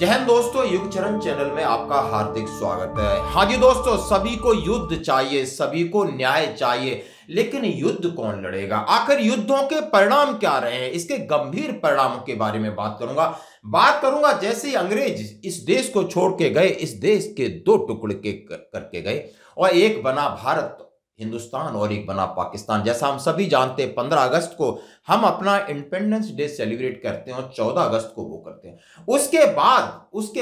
जय हिंद दोस्तों, युग चरण चैनल में आपका हार्दिक स्वागत है। हाँ जी दोस्तों, सभी को युद्ध चाहिए, सभी को न्याय चाहिए, लेकिन युद्ध कौन लड़ेगा? आखिर युद्धों के परिणाम क्या रहे हैं? इसके गंभीर परिणामों के बारे में बात करूंगा जैसे ही अंग्रेज इस देश को छोड़ के गए, इस देश के दो टुकड़े करके गए और एक बना भारत हिंदुस्तान और एक बना पाकिस्तान। जैसा हम सभी जानते हैं, 15 अगस्त को हम अपना इंडिपेंडेंस डे सेलिब्रेट करते हैं और 14 अगस्त को वो करते हैं। उसके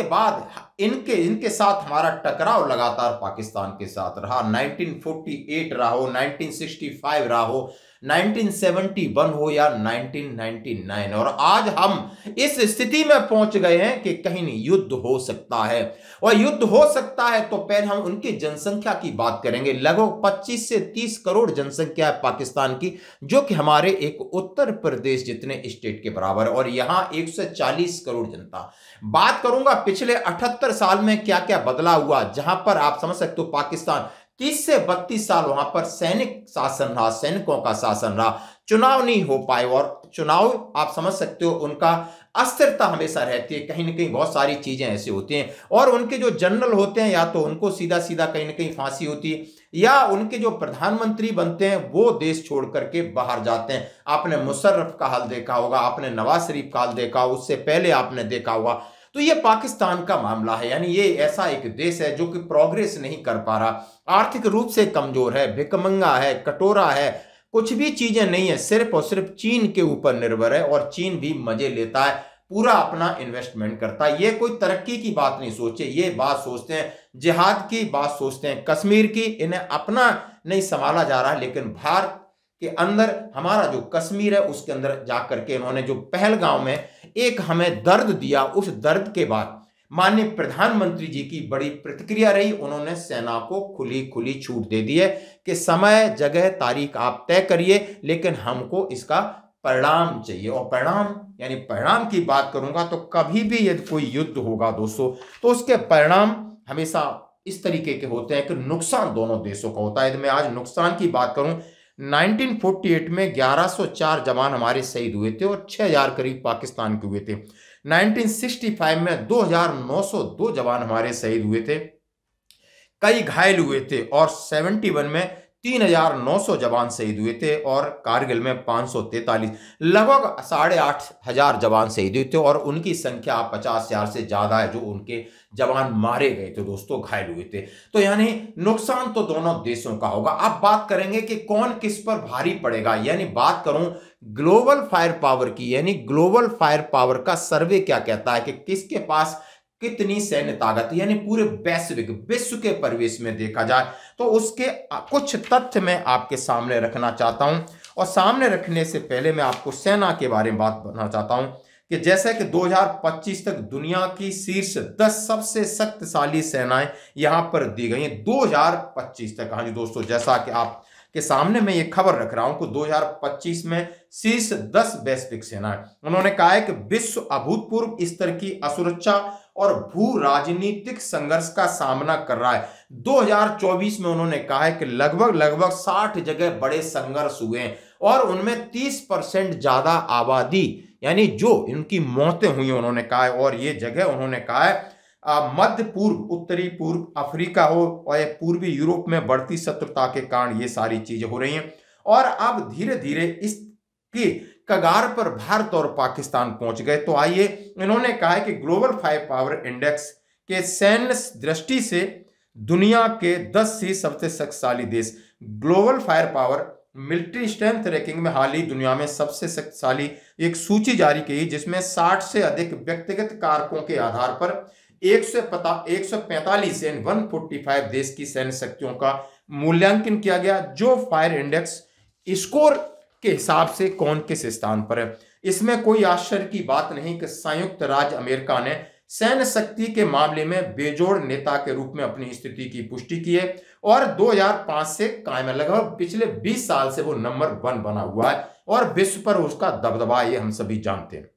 बाद इनके साथ हमारा टकराव लगातार पाकिस्तान के साथ रहा। 1948 रहा हो, 1965 रहा हो, 1971 हो या 1999, और आज हम इस स्थिति में पहुंच गए हैं कि कहीं नहीं युद्ध हो सकता है। और युद्ध हो सकता है तो पहले हम उनकी जनसंख्या की बात करेंगे। लगभग 25 से 30 करोड़ जनसंख्या है पाकिस्तान की, जो कि हमारे एक उत्तर प्रदेश जितने स्टेट के बराबर है, और यहां 140 करोड़ जनता। बात करूंगा पिछले 78 साल में क्या क्या बदलाव हुआ, जहां पर आप समझ सकते हो पाकिस्तान 30 से 32 साल वहां पर सैनिक शासन रहा, सैनिकों का शासन रहा, चुनाव नहीं हो पाए, और चुनाव आप समझ सकते हो उनका अस्थिरता हमेशा रहती है। कहीं ना कहीं बहुत सारी चीजें ऐसी होती हैं, और उनके जो जनरल होते हैं या तो उनको सीधा सीधा कहीं ना कहीं फांसी होती है, या उनके जो प्रधानमंत्री बनते हैं वो देश छोड़ करके बाहर जाते हैं। आपने मुशर्रफ का हाल देखा होगा, आपने नवाज शरीफ का हाल देखा, उससे पहले आपने देखा होगा। तो ये पाकिस्तान का मामला है, यानी ये ऐसा एक देश है जो कि प्रोग्रेस नहीं कर पा रहा, आर्थिक रूप से कमजोर है, भिखमंगा है, कटोरा है, कुछ भी चीजें नहीं है, सिर्फ और सिर्फ चीन के ऊपर निर्भर है, और चीन भी मजे लेता है, पूरा अपना इन्वेस्टमेंट करता है। ये कोई तरक्की की बात नहीं सोचे, ये बात सोचते हैं जिहाद की बात सोचते हैं, कश्मीर की। इन्हें अपना नहीं संभाला जा रहा है, लेकिन भारत के अंदर हमारा जो कश्मीर है उसके अंदर जाकर के इन्होंने जो पहलगांव में एक हमें दर्द दिया, उस दर्द के बाद माननीय प्रधानमंत्री जी की बड़ी प्रतिक्रिया रही। उन्होंने सेना को खुली खुली छूट दे दी है कि समय जगह तारीख आप तय करिए, लेकिन हमको इसका परिणाम चाहिए। और परिणाम की बात करूंगा तो कभी भी यदि कोई युद्ध होगा दोस्तों, तो उसके परिणाम हमेशा इस तरीके के होते हैं कि नुकसान दोनों देशों का होता है। यदि मैं आज नुकसान की बात करूं, 1948 में 1104 जवान हमारे शहीद हुए थे और 6000 करीब पाकिस्तान के हुए थे। 1965 में 2902 जवान हमारे शहीद हुए थे, कई घायल हुए थे, और 71 में 3900 जवान शहीद हुए थे, और कारगिल में 543, लगभग 8500 जवान शहीद हुए थे, और उनकी संख्या 50,000 से ज्यादा है जो उनके जवान मारे गए थे दोस्तों, घायल हुए थे। तो यानी नुकसान तो दोनों देशों का होगा। अब बात करेंगे कि कौन किस पर भारी पड़ेगा, यानी बात करूं ग्लोबल फायर पावर की, यानी ग्लोबल फायर पावर का सर्वे क्या कहता है कि किसके पास कितनी सैन्य ताकत, यानी पूरे वैश्विक विश्व के परिवेश में देखा जाए तो उसके कुछ तथ्य मैं आपके सामने रखना चाहता हूं। और सामने रखने से पहले मैं आपको सेना के बारे में बात करना चाहता हूं कि जैसे कि 2025 तक दुनिया की शीर्ष 10 सबसे शक्तिशाली सेनाएं यहां पर दी गई हैं 2025 तक। हाँ जी दोस्तों, जैसा कि आप के सामने मैं ये खबर रख रहा हूं कि 2025 में शीर्ष 10 वैश्विक सेनाएं, उन्होंने कहा है कि विश्व अभूतपूर्व स्तर की असुरक्षा और भू राजनीतिक संघर्ष का सामना कर रहा है। 2024 में उन्होंने कहा है कि लगभग 60 जगह बड़े संघर्ष हुए हैं, और उनमें 30% ज्यादा आबादी, यानी जो इनकी मौतें हुई उन्होंने कहा है, और ये जगह उन्होंने कहा है मध्य पूर्व, उत्तरी पूर्व अफ्रीका हो, और पूर्वी यूरोप में बढ़ती शत्रुता के कारण ये सारी चीजें हो रही हैं। और अब धीरे धीरे इसकी कगार पर भारत और पाकिस्तान पहुंच गए। तो आइए, इन्होंने कहा है कि ग्लोबल फायर पावर इंडेक्स के सैन्य दृष्टि से दुनिया के 10 ही सबसे शक्तिशाली देश, global fire power military strength ranking में हाल ही दुनिया में सबसे शक्तिशाली एक सूची जारी की, जिसमें 60 से अधिक व्यक्तिगत कारकों के आधार पर 145 यानी 145 देश की सैन्य शक्तियों का मूल्यांकन किया गया, जो फायर इंडेक्स स्कोर के हिसाब से कौन किस स्थान पर है। इसमें कोई आश्चर्य की बात नहीं कि संयुक्त राज्य अमेरिका ने सैन्य शक्ति के मामले में बेजोड़ नेता के रूप में अपनी स्थिति की पुष्टि की है, और 2005 से कायम है। लगभग पिछले 20 साल से वो नंबर 1 बना हुआ है, और विश्व पर उसका दबदबा ये हम सभी जानते हैं।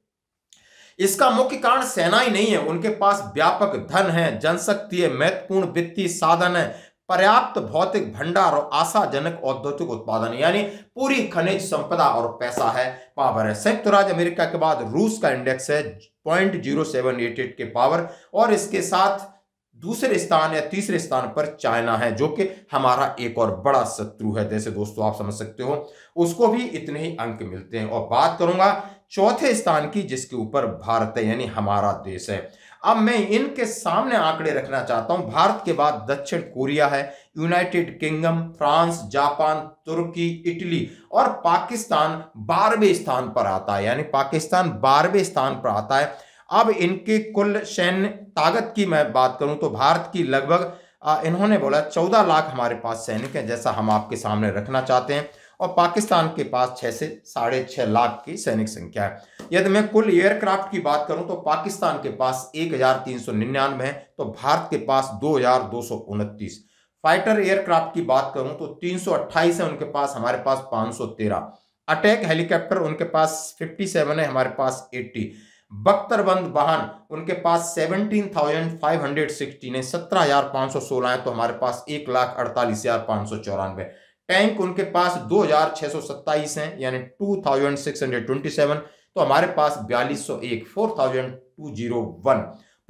इसका मुख्य कारण सेना ही नहीं है, उनके पास व्यापक धन है, जनशक्ति है, महत्वपूर्ण वित्तीय साधन है, पर्याप्त भौतिक भंडार और आशाजनक औद्योगिक उत्पादन, यानी पूरी खनिज संपदा और पैसा है, पावर है। संयुक्त राज्य अमेरिका के बाद रूस का इंडेक्स है 0.0788 के पावर, और इसके साथ दूसरे स्थान या तीसरे स्थान पर चाइना है, जो कि हमारा एक और बड़ा शत्रु है। जैसे दोस्तों आप समझ सकते हो, उसको भी इतने ही अंक मिलते हैं। और बात करूंगा चौथे स्थान की, जिसके ऊपर भारत है, यानी हमारा देश है। अब मैं इनके सामने आंकड़े रखना चाहता हूं। भारत के बाद दक्षिण कोरिया है, यूनाइटेड किंगडम, फ्रांस, जापान, तुर्की, इटली और पाकिस्तान 12वें स्थान पर आता है, यानी पाकिस्तान 12वें स्थान पर आता है। अब इनके कुल सैन्य ताकत की मैं बात करूं तो भारत की लगभग इन्होंने बोला 14 लाख हमारे पास सैनिक हैं, जैसा हम आपके सामने रखना चाहते हैं, और पाकिस्तान के पास 6 से 6.5 लाख की सैनिक संख्या है। यदि मैं कुल एयरक्राफ्ट की बात करूं तो पाकिस्तान के पास 1399 है, तो भारत के पास 2229। फाइटर एयरक्राफ्ट की बात करूं तो 328 है उनके पास, हमारे पास 513। अटैक हेलीकॉप्टर उनके पास 57 है, हमारे पास 80। बख्तरबंद वाहन उनके पास 17,516 है, 17,516 है, तो हमारे पास 1,48,594। टैंक उनके पास 2,627 हैं, यानी 2,627, तो हमारे पास 4,201, 4,201।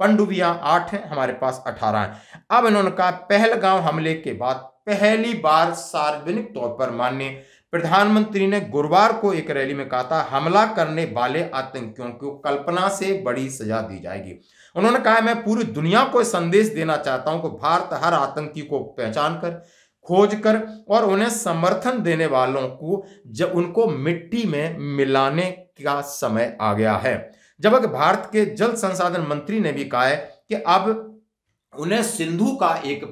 पनडुब्बियां 8 हैं, हमारे पास 18 हैं। अब इन्होंने कहा पहलगांव हमले के बाद पहली बार सार्वजनिक तौर पर माननीय प्रधानमंत्री ने गुरुवार को एक रैली में कहा था, हमला करने वाले आतंकियों को कल्पना से बड़ी सजा दी जाएगी। उन्होंने कहा मैं पूरी दुनिया को संदेश देना चाहता हूं कि भारत हर आतंकी को पहचान कर, खोज कर और उन्हें समर्थन देने वालों को जब उनको मिट्टी में मिलाने का समय आ गया है। जबकि भारत के जल संसाधन मंत्री ने भी कहा है कि अब उन्हें सिंधु का एक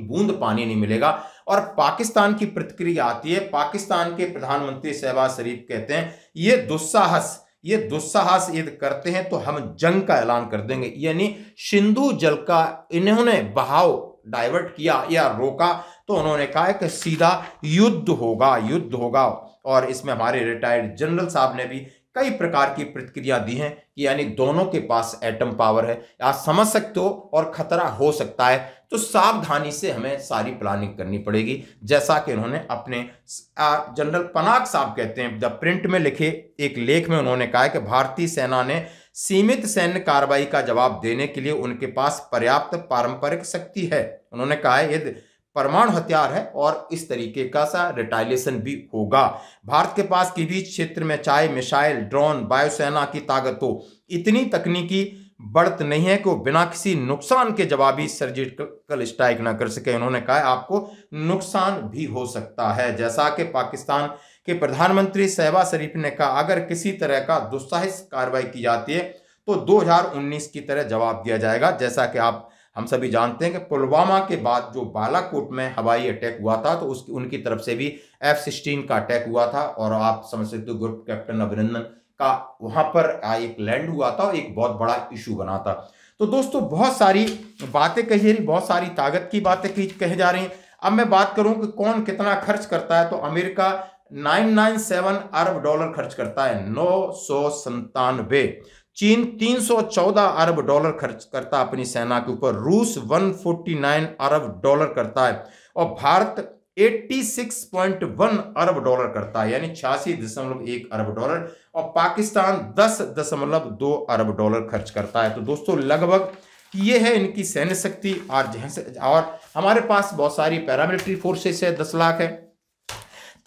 बूंद पानी नहीं मिलेगा। और पाकिस्तान की प्रतिक्रिया आती है, पाकिस्तान के प्रधानमंत्री शहबाज शरीफ कहते हैं ये दुस्साहस यदि करते हैं तो हम जंग का ऐलान कर देंगे, यानी सिंधु जल का इन्होंने बहाव डाइवर्ट किया या रोका तो उन्होंने कहा कि सीधा युद्ध होगा। और इसमें हमारे रिटायर्ड जनरल साहब ने भी कई प्रकार की प्रतिक्रिया दी हैं कि यानी दोनों के पास एटम पावर है, आप समझ सकते हो, और खतरा हो सकता है, तो सावधानी से हमें सारी प्लानिंग करनी पड़ेगी। जैसा कि उन्होंने अपने जनरल पनाग साहब कहते हैं, द प्रिंट में लिखे एक लेख में उन्होंने कहा है कि भारतीय सेना ने सीमित सैन्य कार्रवाई का जवाब देने के लिए उनके पास पर्याप्त पारंपरिक शक्ति है। उन्होंने कहा है यदि परमाणु हथियार है और इस तरीके का सा रिटालिएशन भी होगा। भारत के पास किसी भी क्षेत्र में चाहे मिसाइल, ड्रोन, वायुसेना की ताकत हो, इतनी तकनीकी बढ़त नहीं है कि वो बिना किसी नुकसान के जवाबी सर्जिकल स्ट्राइक ना कर सके। उन्होंने कहा आपको नुकसान भी हो सकता है। जैसा कि पाकिस्तान के प्रधानमंत्री शहबाज शरीफ ने कहा अगर किसी तरह का दुस्साहस कार्रवाई की जाती है तो 2019 की तरह जवाब दिया जाएगा। जैसा कि हम सभी जानते हैं कि पुलवामा के बाद जो बालाकोट में हवाई अटैक हुआ था तो उनकी तरफ से भी F-16 का अटैक हुआ था, और आप समझ सकते हो ग्रुप कैप्टन अभिनंदन का वहां पर एक लैंड हुआ था और एक बहुत बड़ा इशू बना था। तो दोस्तों बहुत सारी बातें कही जा रही, बहुत सारी ताकत की बातें कही जा रही हैं। अब मैं बात करूं कि कौन कितना खर्च करता है, तो अमेरिका 997 अरब डॉलर खर्च करता है, 997। चीन 314 अरब डॉलर खर्च करता है अपनी सेना के ऊपर, रूस 149 अरब डॉलर करता है, और भारत 86.1 अरब डॉलर करता है, यानी 86.1 अरब डॉलर, और पाकिस्तान 10.2 अरब डॉलर खर्च करता है। तो दोस्तों लगभग ये है इनकी सैन्य शक्ति। और हमारे पास बहुत सारी पैरामिलिट्री फोर्सेस है, 10 लाख है।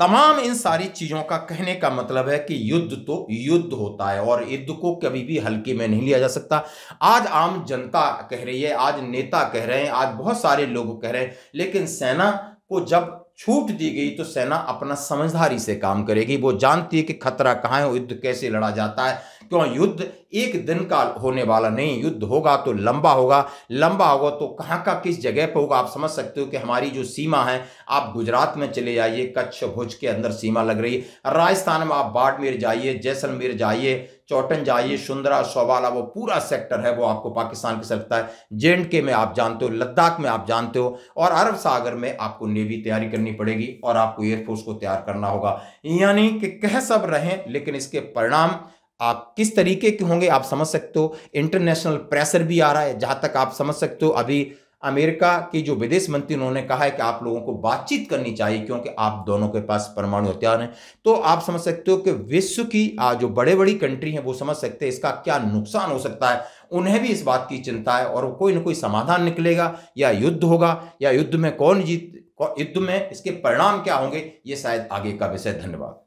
तमाम इन सारी चीजों का कहने का मतलब है कि युद्ध तो युद्ध होता है और युद्ध को कभी भी हल्के में नहीं लिया जा सकता। आज आम जनता कह रही है, आज नेता कह रहे हैं, आज बहुत सारे लोग कह रहे हैं, लेकिन सेना को जब छूट दी गई तो सेना अपना समझदारी से काम करेगी। वो जानती है कि खतरा कहाँ है, युद्ध कैसे लड़ा जाता है, क्यों युद्ध एक दिन का होने वाला नहीं, युद्ध होगा तो लंबा होगा तो कहाँ का किस जगह पर होगा। आप समझ सकते हो कि हमारी जो सीमा है, आप गुजरात में चले जाइए, कच्छ भुज के अंदर सीमा लग रही है, राजस्थान में आप बाड़मेर जाइए, जैसलमेर जाइए, चौटन जाइए, सुंदरा, सौवाला, वो पूरा सेक्टर है वो आपको पाकिस्तान के सकता है। JNK में आप जानते हो, लद्दाख में आप जानते हो, और अरब सागर में आपको नेवी तैयारी करनी पड़ेगी और आपको एयरफोर्स को तैयार करना होगा। यानी कि कह सब रहे, लेकिन इसके परिणाम आप किस तरीके के होंगे आप समझ सकते हो। इंटरनेशनल प्रेशर भी आ रहा है, जहां तक आप समझ सकते हो। अभी अमेरिका की जो विदेश मंत्री उन्होंने कहा है कि आप लोगों को बातचीत करनी चाहिए क्योंकि आप दोनों के पास परमाणु हथियार हैं। तो आप समझ सकते हो कि विश्व की जो बड़े बड़ी कंट्री हैं वो समझ सकते हैं इसका क्या नुकसान हो सकता है। उन्हें भी इस बात की चिंता है और कोई ना कोई समाधान निकलेगा, या युद्ध होगा, या युद्ध में कौन जीत, युद्ध में इसके परिणाम क्या होंगे, ये शायद आगे का विषय। धन्यवाद।